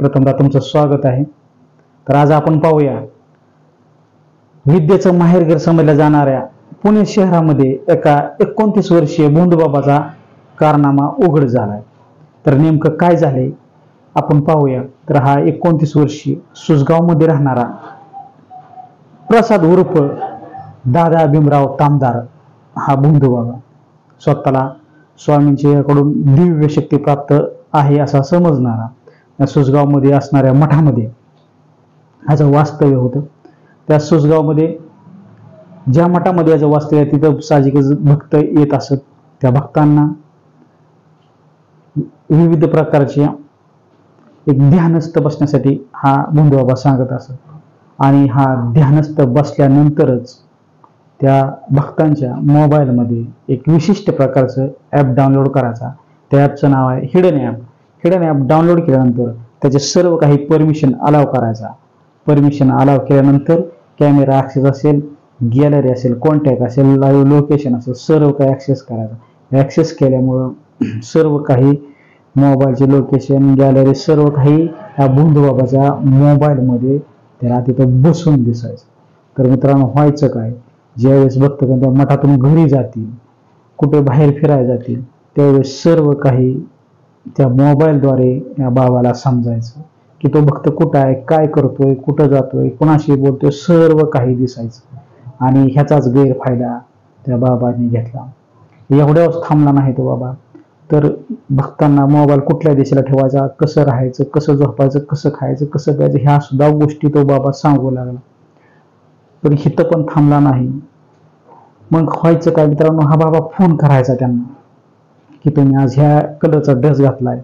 प्रथमतः तुमचं स्वागत आहे। तर आज आपण पाहूया विद्येचं माहेरघर समजल्या जाणाऱ्या पुणे शहरामध्ये एका 29 वर्षीय भोंदूबाबाचा कारनामा उघड झालाय। तर नेमकं काय झाले आपण पाहूया। तर हा 29 वर्षीय सुसगाव मध्ये राहणारा प्रसाद उर्फ दादा भीमराव तामदार हा भोंदूबाबा स्वतःला स्वामींच्याकडून दिव्य शक्ती प्राप्त आहे असा समजणारा सुसगाव मध्ये असणाऱ्या मठामध्ये ह्याचं वास्तव्य होतं। त्या सुसगाव मध्ये ज्या मठामध्ये याचं वास्तव्य आहे तिथं साहजिकच भक्त येत असत। त्या भक्तांना विविध प्रकारच्या एक ध्यानस्थ बसण्यासाठी हा भोंदूबाबा सांगत असत आणि हा ध्यानस्थ बसल्यानंतरच त्या भक्तांच्या मोबाईलमध्ये एक विशिष्ट प्रकारचं ॲप डाउनलोड करायचा। त्या ॲपचं नाव आहे hidden app. Hidden app download केल्यानंतर त्याचे सर्व काही परमिशन अलाव करायचा। परमिशन अलाव केल्यानंतर कॅमेरा ॲक्सेस असेल, गॅलरी असेल, कॉन्टॅक्ट असेल, लाईव्ह लोकेशन असेल, सर्व काही ॲक्सेस करायचा। ॲक्सेस केल्यामुळं सर्व काही मोबाईलचे लोकेशन, गॅलरी सर्व काही या भोंदूबाबाच्या मोबाईलमध्ये त्याला तिथं बसून दिसायचं। तर मित्रांनो व्हायचं काय, ज्यावेळेस भक्त त्या मठातून घरी जातील, कुठे बाहेर फिरायला जातील, त्यावेळेस सर्व काही त्या मोबाईलद्वारे या बाबाला समजायचं की तो भक्त कुठं आहे, काय करतोय, कुठं जातोय, कोणाशी बोलतोय, सर्व काही दिसायचं। आणि ह्याचाच गैरफायदा त्या बाबांनी घेतला। एवढ्याच थांबला नाही तो बाबा, तर भक्तांना मोबाईल कुठल्या दिशेला ठेवायचा, कसं राहायचं, कसं झोपायचं, कसं खायचं, कसं प्यायचं, ह्या सुद्धा गोष्टी तो बाबा सांगू लागला। पण हिथं पण थांबला नाही। मग व्हायचं काय मित्रांनो, हा बाबा फोन करायचा त्यांना की तुम्ही आज ह्या कलरचा ड्रेस घातलाय,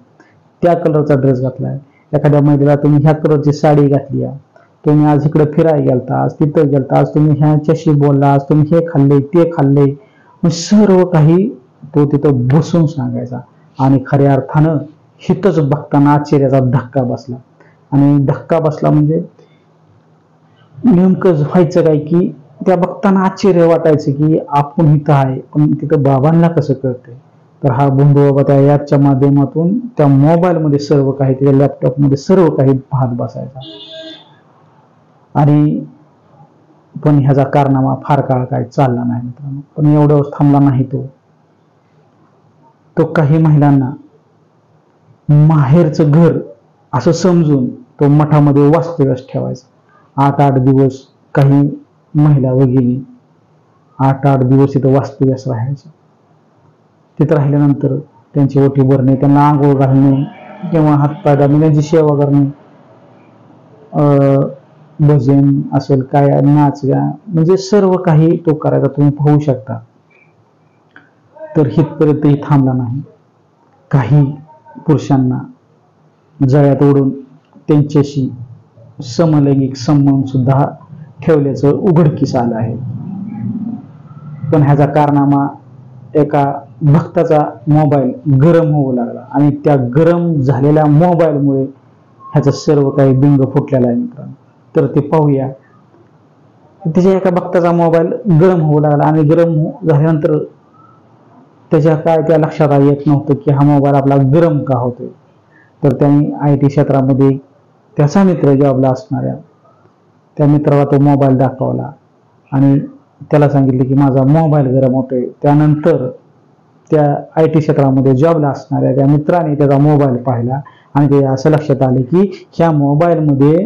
त्या कलरचा ड्रेस घातलाय, एखाद्या महिलेला तुम्ही ह्या कलरची साडी घातली आहे, तुम्ही आज इकडे फिरायला गेलता, आज तिथं गेलता, आज तुम्ही ह्याच्याशी बोलला, आज तुम्ही हे खाल्ले, ते खाल्ले, सर्व काही तो तिथं बसून सांगायचा। आणि खऱ्या अर्थानं हिथंच भक्तांना आश्चर्याचा धक्का बसला। आणि धक्का बसला म्हणजे नेमकं व्हायचं काय की त्या भक्तांना आश्चर्य वाटायचं की आपण इथं आहे पण तिथं बाबांना कसं कळतंय। तर हा भोंदूबाबा त्या ॲपच्या माध्यमातून त्या मोबाईलमध्ये सर्व काही, त्या लॅपटॉपमध्ये सर्व काही पाहत बसायचा। आणि पण ह्याचा कारनामा फार काळ काय चालला नाही मित्रांनो। पण एवढं थांबला नाही तो काही महिलांना माहेरचं घर असं समजून तो मठामध्ये वास्तव्यास ठेवायचा। 8-8 दिवस काही महिला वगैरे 8-8 दिवस तिथं वास्तव्यास राहायचं। तिथं राहिल्यानंतर त्यांची ओटी भरणे, त्यांना आंघोळ घालणे किंवा हातपाय दाबणे, त्यांची सेवा करणे, भजन असेल काय, नाच गा, म्हणजे सर्व काही तो करायचा। तुम्ही पाहू शकता। तर हितपर्यंतही थांबला नाही। काही पुरुषांना जळ्यात ओढून त्यांच्याशी समलैंगिक संबंध सुद्धा ठेवल्याचं उघडकीस आलं आहे। पण ह्याचा कारनामा एका भक्ताचा मोबाईल गरम होऊ लागला आणि त्या गरम झालेल्या मोबाईलमुळे ह्याचं सर्व काही बिंग फुटलेला आहे मित्रांनो। तर ते पाहूया। त्याच्या एका भक्ताचा मोबाईल गरम होऊ लागला आणि गरम झाल्यानंतर त्याच्या काय त्या लक्षात येत नव्हतं की हा मोबाईल आपला गरम का होतोय। तर त्यांनी IT क्षेत्रामध्ये त्याचा मित्र जॉबला असणाऱ्या त्या मित्राला तो मोबाईल दाखवला आणि त्याला सांगितले की माझा मोबाईल गरम होतोय। त्यानंतर त्या IT क्षेत्रामध्ये जॉबला असणाऱ्या त्या मित्राने त्याचा मोबाईल पाहिला आणि ते असं लक्षात आले की ह्या मोबाईलमध्ये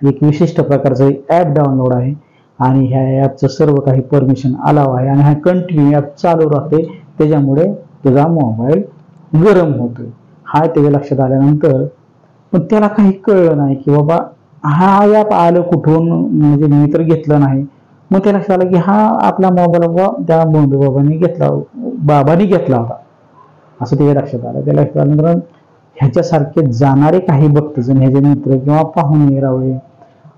एक विशिष्ट प्रकारचं ॲप डाउनलोड आहे आणि ह्या ॲपचं सर्व काही परमिशन अलाव आहे आणि हा कंटिन्यू ॲप चालू राहते, त्याच्यामुळे त्याचा मोबाईल गरम होतोय। हा त्याच्या लक्षात आल्यानंतर पण त्याला काही कळलं नाही की बाबा हा ॲप आलं कुठून, म्हणजे मी तर घेतलं नाही। मग त्या लक्षात आलं की हा आपला मोबाईल त्या भोंदूबाबांनी घेतला, बाबांनी घेतला होता असं त्याच्या लक्षात आलं। त्या लक्षात आल्यानंतर ह्याच्यासारखे जाणारे काही भक्तजण, ह्याचे मित्र किंवा पाहुणे रावळे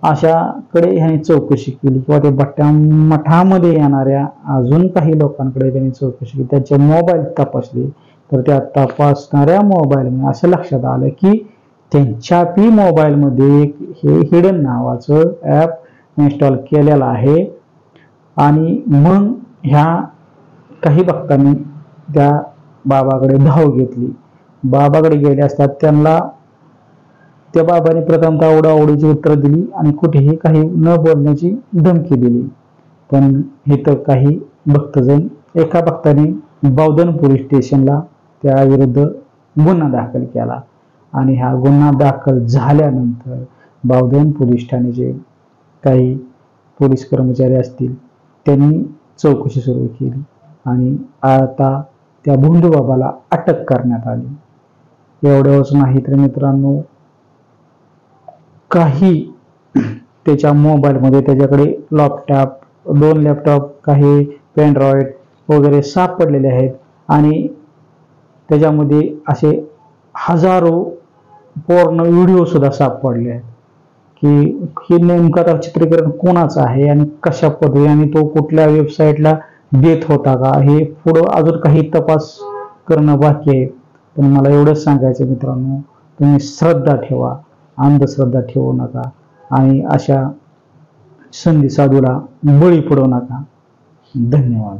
अशाकडे ह्याने चौकशी केली किंवा ते मठामध्ये येणाऱ्या अजून काही लोकांकडे त्यांनी चौकशी केली, त्यांचे मोबाईल तपासले। तर त्या तपासणाऱ्या मोबाईलमध्ये असं लक्षात आलं की त्यांच्याही मोबाईलमध्ये हे हिडन नावाचं ॲप इन्स्टॉल केलेलं आहे। आणि मग ह्या काही भक्तांनी त्या बाबाकडे धाव घेतली। बाबाकडे गेले असतात त्यांना त्या बाबाने प्रथमतः ओढाओढीची उत्तर दिली आणि कुठेही काही न बोलण्याची धमकी दिली. पण इथं काही भक्तजण, एका भक्ताने बावधन पोलीस स्टेशनला त्या विरुद्ध गुन्हा दाखल केला आणि हा गुन्हा दाखल झाल्यानंतर बावधन पोलीस ठाण्याचे काही पोलीस कर्मचारी असतील त्यांनी चौकशी सुरू केली आणि आता त्या भोंदू बाबाला अटक करण्यात आली. एवढंच नाही तर मित्रांनो, काही त्याच्या मोबाईलमध्ये त्याच्याकडे लॅपटॉप, 2 लॅपटॉप, काही पेनड्रॉइड वगैरे सापडलेले आहेत आणि त्याच्यामध्ये असे हजारो पूर्ण व्हिडिओ सुद्धा सापडले आहेत की हे नेमकं चित्रीकरण कोणाचं आहे आणि कशा पद्धतीने आणि तो कुठल्या वेबसाईटला देत होता का, हे पुढं अजून काही तपास करणं बाकी आहे. पण मला एवढंच सांगायचं मित्रांनो, तुम्ही श्रद्धा ठेवा, अंधश्रद्धा ठेवू नका आणि अशा संधी साधूला बळी पडू नका. धन्यवाद.